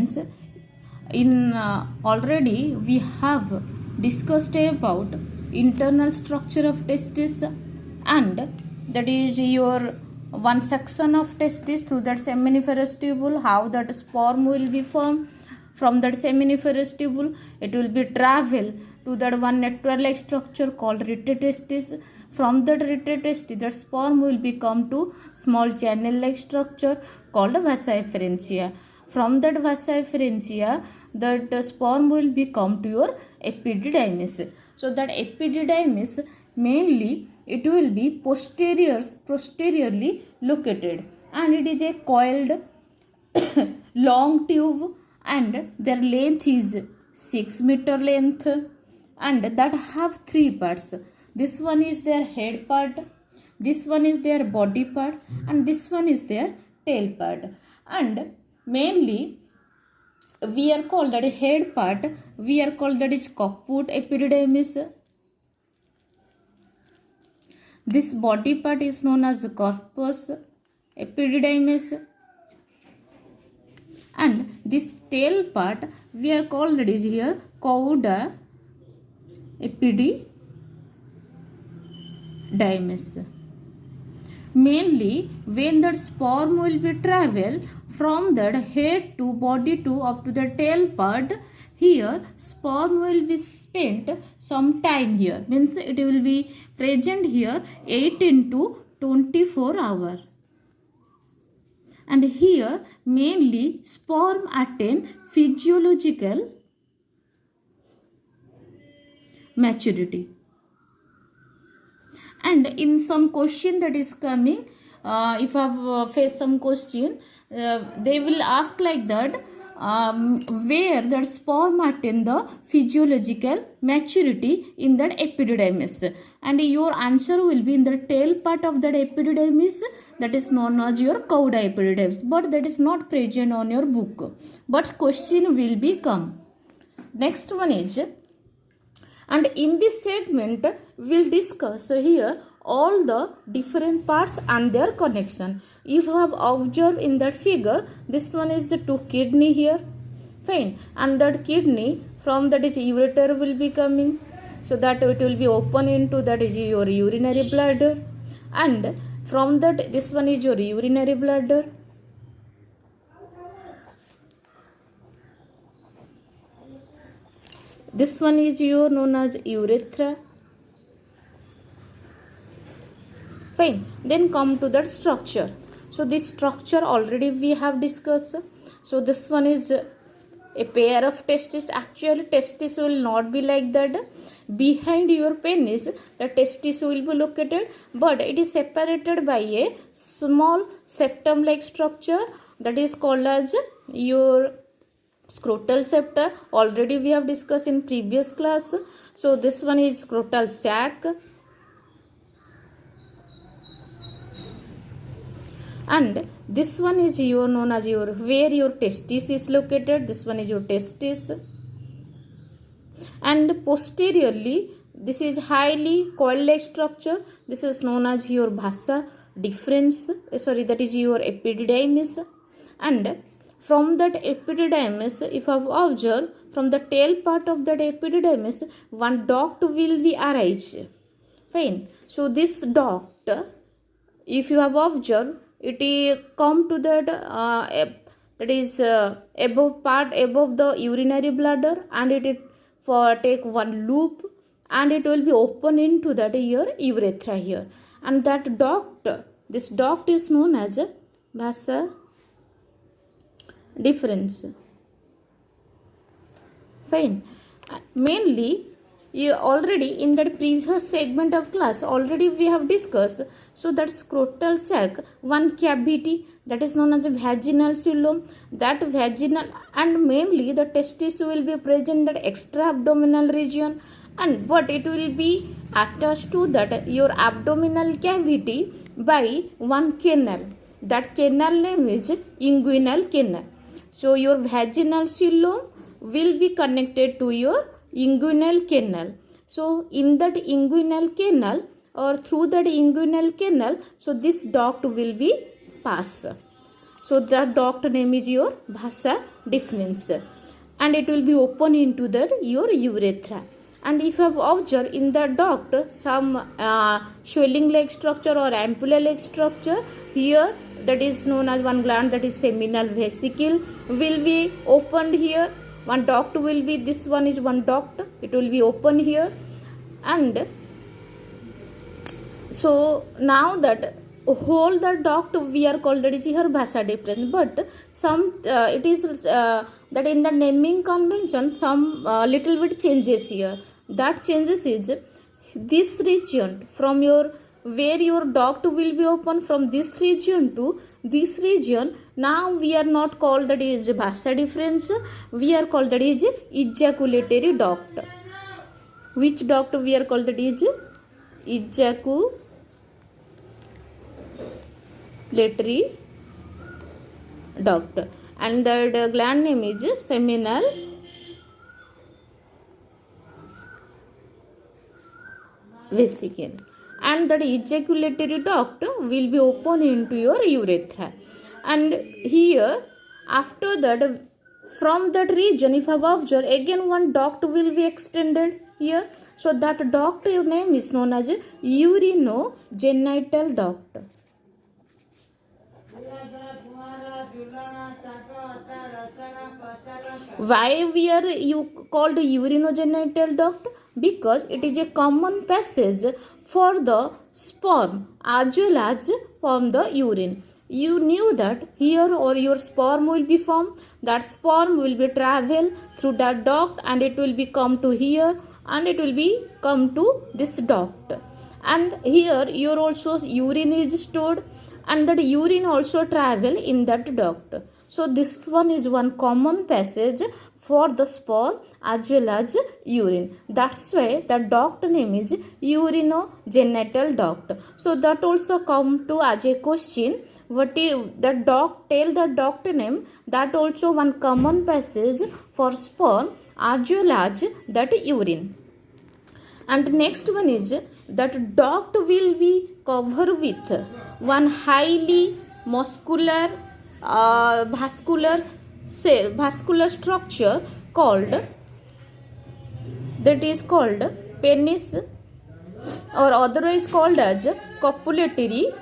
students, in already we have discussed about internal structure of testis, and that is your one section of testis through that seminiferous tubule, how that sperm will be formed. From that seminiferous tubule it will be travel to that one network like structure called rete testis. From that rete testis that sperm will become to small channel like structure called vasa efferentia. From that vasa efferentia that sperm will become to your epididymis. So that epididymis mainly it will be posteriorly located, and it is a coiled long tube, and their length is 6 meter length, and that have three parts. This one is their head part, this one is their body part, and this one is their tail part. And mainly we are called that head part, we are called that is caput epididymis. This body part is known as the corpus epididymis, and this tail part we are called that is here cauda epididymis. Mainly when that sperm will be travel from that head to body to up to the tail part, here sperm will be spent some time here, means it will be present here 18 to 24 hours. And here mainly sperm attain physiological maturity. And in some question that is coming, if I have faced some question, they will ask like that, where that sperm attain the physiological maturity in that epididymis, and your answer will be in the tail part of that epididymis, that is known as your cauda epididymis, but that is not present on your book, but question will be come. Next one is, and in this segment we'll discuss here all the different parts and their connection. If you have observed in that figure, this one is the two kidney here, fine, and that kidney from that is ureter will be coming, so that it will be open into that is your urinary bladder, and from that this one is your urinary bladder, this one is your known as urethra, fine. Then come to that structure. So this structure already we have discussed. So this one is a pair of testes. Actually testis will not be like that. Behind your penis the testis will be located, but it is separated by a small septum like structure that is called as your scrotal septa. Already we have discussed in previous class. So this one is scrotal sac, and this one is your known as your where your testis is located. This one is your testis, and posteriorly this is highly coiled like structure, this is known as your vasa deferens, that is your epididymis. And from that epididymis, if I have observed, from the tail part of that epididymis one duct will be arise, fine. So this duct, if you have observed, it come to that that is above the urinary bladder, and it for take one loop, and it will be open into that here urethra here, and that duct, this duct is known as vasa deferens, fine. Mainly you already in that previous segment of class already we have discussed. So that scrotal sac, one cavity that is known as a vaginal coelom, that vaginal, and mainly the testis will be present in that extra abdominal region, and but it will be attached to that your abdominal cavity by one canal. That canal name is inguinal canal. So your vaginal coelom will be connected to your inguinal canal. So in that inguinal canal or through that inguinal canal, so this duct will be pass. So the duct name is your vasa difference, and it will be open into the your urethra. And if you have observed in the duct some swelling like structure or ampulla like structure, here that is known as one gland, that is seminal vesicle, will be opened here. One duct will be, this one is one duct, it will be open here. And so now that whole the duct we are called that is here vasa deferens, but some it is that in the naming convention some little bit changes here. That changes is this region from your where your duct will be open, from this region to this region, now we are not called that is vasa deferens, we are called that is ejaculatory duct. Which duct we are called that is ejaculatory duct, and the gland name is seminal vesicle, and that ejaculatory duct will be open into your urethra. And here after that, from that region, if I have observed, again one duct will be extended here. So that duct name is known as urinogenital duct. Why we are called urinogenital duct? Because it is a common passage for the sperm as well as from the urine. You knew that here or your sperm will be formed, that sperm will be travel through that duct and it will be come to here and it will be come to this duct. And here your also urine is stored and that urine also travel in that duct. So this one is one common passage for the sperm as well as urine. That's why the duct name is urinogenital duct. So that also come to as a question. What is the duct? Tell the duct name. That also one common passage for sperm as well as that urine. And next one is that duct will be covered with one highly muscular vascular structure called, that is called penis, or otherwise called as copulatory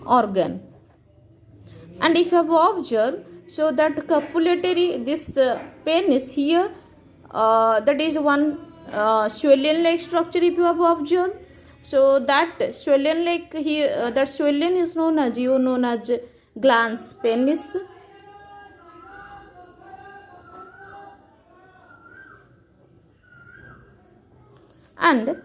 organ. And if you have observed, so that copulatory, this penis here, that is one swollen like structure if you have observed. So that swollen like here, that swollen is known as glans penis. And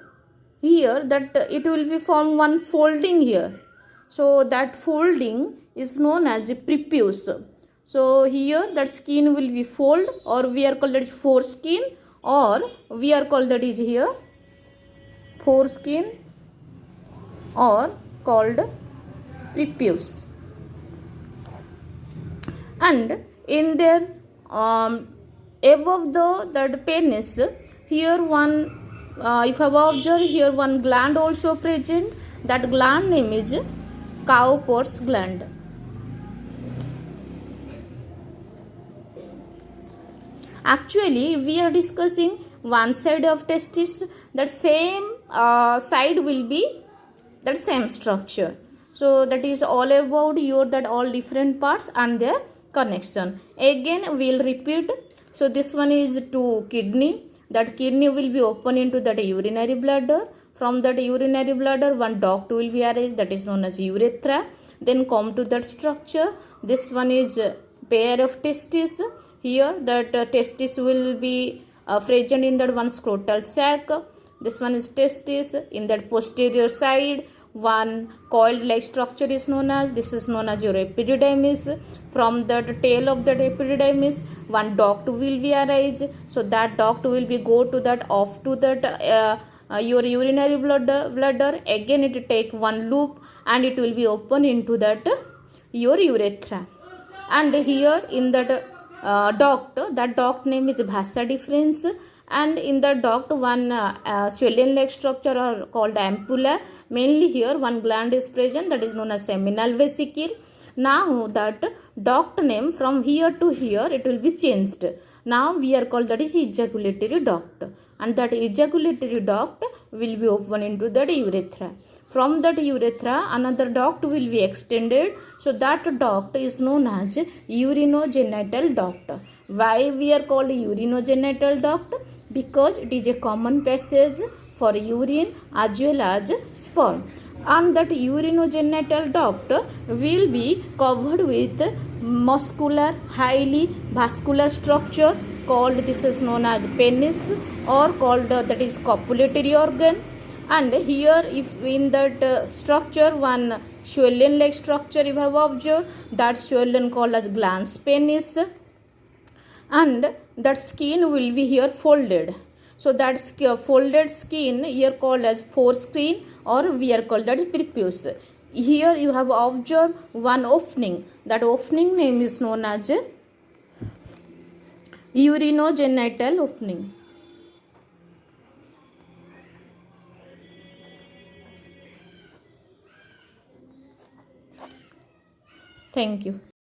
here that it will be form one folding here. So that folding is known as prepuce. So here that skin will be fold, or we are called that foreskin, or we are called that is here foreskin or called prepuce. And in their above that penis, here one if I have observed, here one gland also present. That gland name is Cowper's gland. Actually we are discussing one side of testis, that same side will be that same structure. So that is all about your that all different parts and their connection. Again we will repeat. So this one is to kidney. That kidney will be open into that urinary bladder. From that urinary bladder one duct will be arranged, that is known as urethra. Then come to that structure. This one is pair of testes. Here that testis will be present in that one scrotal sac. This one is testis. In that posterior side one coiled like structure is known as, this is known as your epididymis. From the tail of that epididymis one duct will be arranged. So that duct will be go to that off to that your urinary bladder. Again it take one loop and it will be open into that your urethra. And here in that duct, that duct name is vasa deferens. And in the duct one swollen like structure are called ampulla. Mainly here one gland is present, that is known as seminal vesicle. Now that duct name from here to here it will be changed. Now we are called that is ejaculatory duct, and that ejaculatory duct will be open into that urethra. From that urethra another duct will be extended, so that duct is known as urinogenital duct. Why we are called urinogenital duct? Because it is a common passage for urine as well as sperm, and that urinogenital duct will be covered with muscular highly vascular structure called, this is known as penis, or called that is copulatory organ. And here if in that structure one swollen like structure you have observed, that swollen called as glans penis, and that skin will be here folded. So that folded skin here called as foreskin, or we are called that prepuce. Here you have observed one opening, that opening name is known as urinogenital opening. Thank you.